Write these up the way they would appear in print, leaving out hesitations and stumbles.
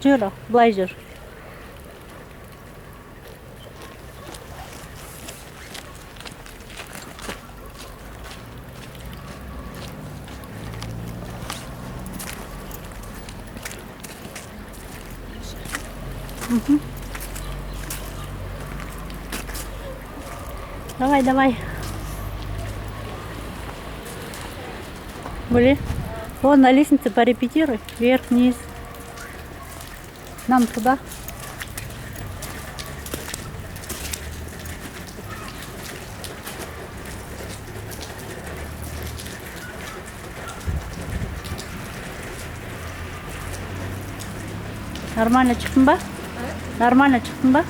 Жүр, былай жүр. Давай, давай. Были? Вон на лестнице порепетируй. Вверх, вниз. Нам туда. Нормально çıktın ба? Нормально çıktın ба?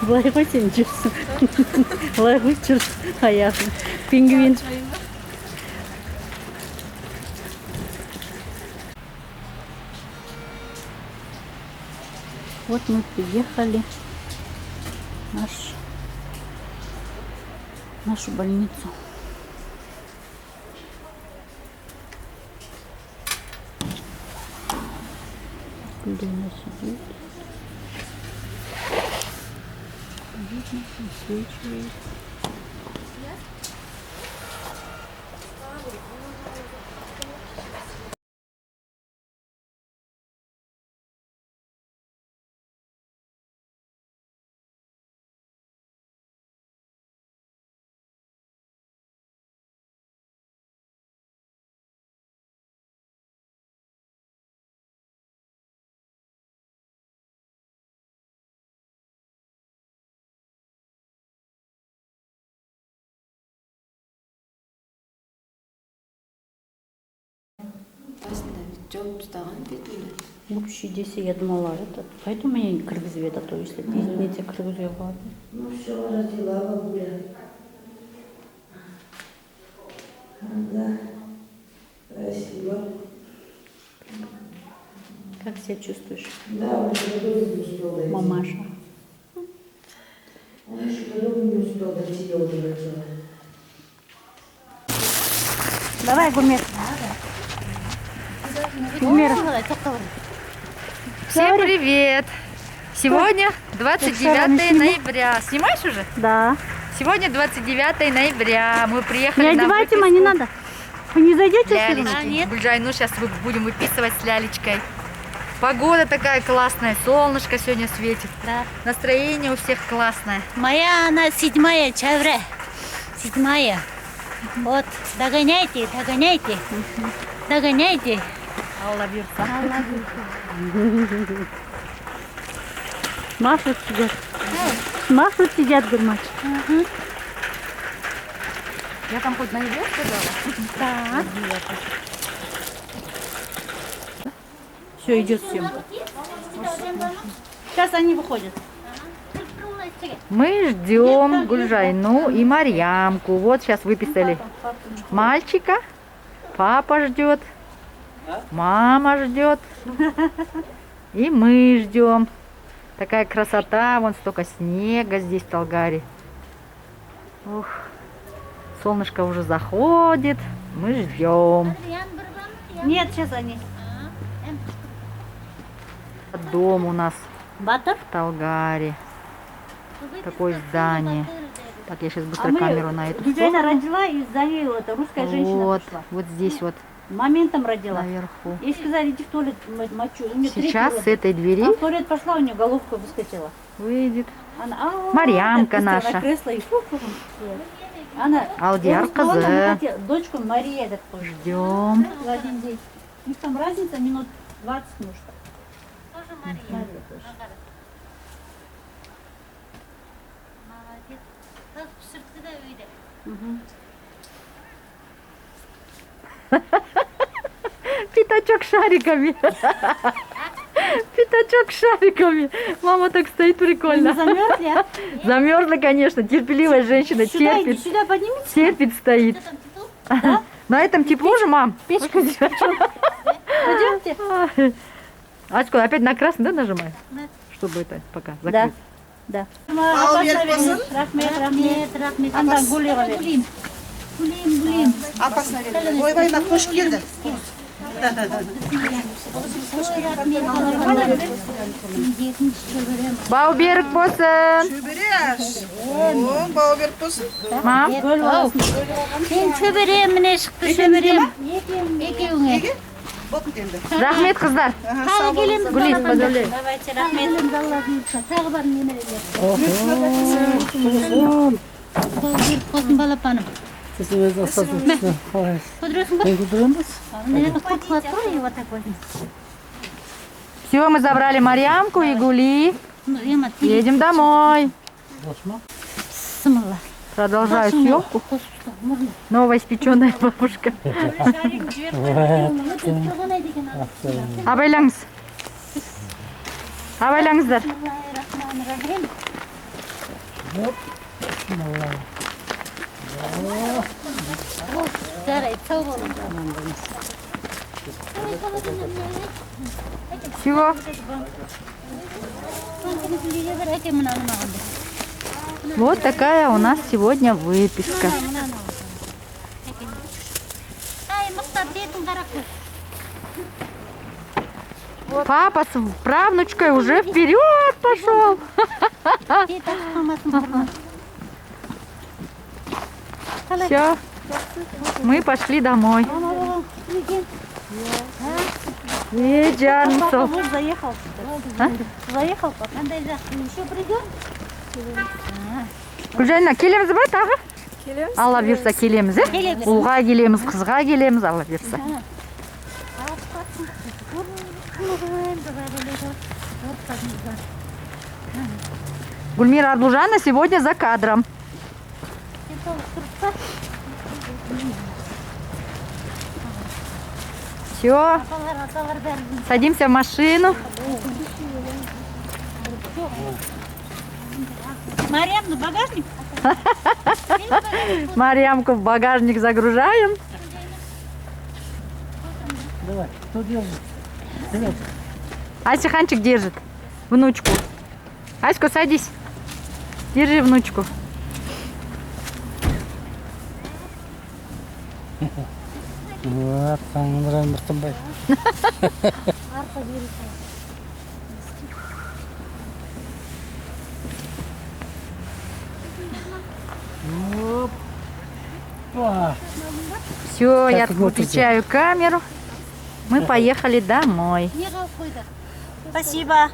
Былай ғой сен жүрсің. Былай ғой жүрсің аяғың. Пингвин. Вот мы приехали в нашу больницу. Лена сидит. Видно, освечивает. Вообще здесь я думала, это, поэтому я не кыргызбет, а то если ты извините, кыргызбет. Ну все, родила бабуля. Да, красиво. Как себя чувствуешь? Да, он еще до дома не успел дойти. Мамаша. Он еще до дома не успел дойти, я уже родила. Давай, Гумер. Гумер. Всем привет! Сегодня 29 ноября. Снимаешь уже? Да. Сегодня 29 ноября. Мы приехали Не на одевайте, выписку не надо. Вы не зайдете? Лялечки. Гульжайну сейчас будем выписывать с Лялечкой. Погода такая классная, солнышко сегодня светит. Да. Настроение у всех классное. Моя она 7-я, Чавре. 7-я. Вот, догоняйте, догоняйте. Догоняйте. Алла бирса. Машут сидят. Машут сидят, Гурмач. Я там хоть найду, сказала? Да. Все, идет съемка. Сейчас они выходят. Мы ждем Гульжайну и Марьямку. Вот сейчас выписали мальчика. Папа ждет. Мама ждет. И мы ждем. Такая красота. Вон столько снега здесь в Талгаре. Ух. Солнышко уже заходит. Мы ждем. Нет, сейчас они. Дом у нас Батов? в Талгаре. Такое здание. Так, я сейчас быстро мы камеру на эту Гульжайна сторону. родила, и за ней это русская женщина Вот, пришла. вот здесь вот, Моментом родила. наверху. Ей сказали, иди в туалет мочу. У нее Сейчас с третий этой род. двери Она в туалет пошла, у нее головка выскочила. выйдет Она, Марьямка так быстро наша. на кресло и фу-фу. Она Алдияр уже сказала, кызы. она хотела дочку Мария этот тоже. Ждем. В один день. У них там разница минут 20, может. Тоже Мария. Мария тоже. Молодец. Как сыртыда öyle. Мгм. Пятачок шариками. Пятачок с шариками. Мама так стоит прикольно. Замерзли, а? Замерзла, конечно. Терпеливая женщина. Сюда иди, Терпит. сюда поднимитесь. Терпит стоит. На этом тепло же, мам? Печку пойдемте. Аська, опять на красный, да, нажимай? Да. Чтобы это пока Да. закрыть. Да. Рахмет, рахмет. Анда гулева бер. Гулим. Ойбай, на қош келді. Екінші чөберем. Бау берік болсын. Шөбереш. О, бау беріп болсын. Мам. Сен чөберем, міне шықты чөберем. Екеуіңе. Болды енді. Рахмет, қыздар. Тағы келеміз. Гулин, поздравляю. Давайте, рахмет. Тағы бар немерелер. Тағы беріп қосын балапаным. Қыдырасың ба? Мені құт қылады ғой, и вот так возьми. Все, мы забрали Марьямку и Гули. Емат, Едем домой. сымыла. Продолжаю съемку. Можно. Новоиспеченная бабушка. Абайлаңыз. Абайлаңыздар. Bismillahirrahmanirrahim. Жарайды, сау болыңыз. Все. Вот такая у нас сегодня выписка. Ай, Мұхтар, бетін қарақшы. Папа с правнучкой уже вперед пошел. Бет ашып қалмасын бұрын. Все. Мы пошли домой. Жанцов. Вот заехал. А? Заехал, папа. Қандай жақсы, еще придет? Гүлжайна, келеміз ба тағы? Келеміз. Алла бұйырса келеміз, е? Келеміз. Ұлға келеміз, қызға келеміз, алла бұйырса. Гульмира Ардлужана сегодня за кадром. Все, садимся в машину. Марьям, ну багажник? Марьямку в багажник загружаем. Давай, кто держит? Давай. Ася Ханчик держит внучку. Аська, садись. Держи внучку. Вот, там нравится Мұртымбай. Опа. Все, я Так, вот выключаю камеру. Мы поехали домой. Не қалып қойды. Спасибо.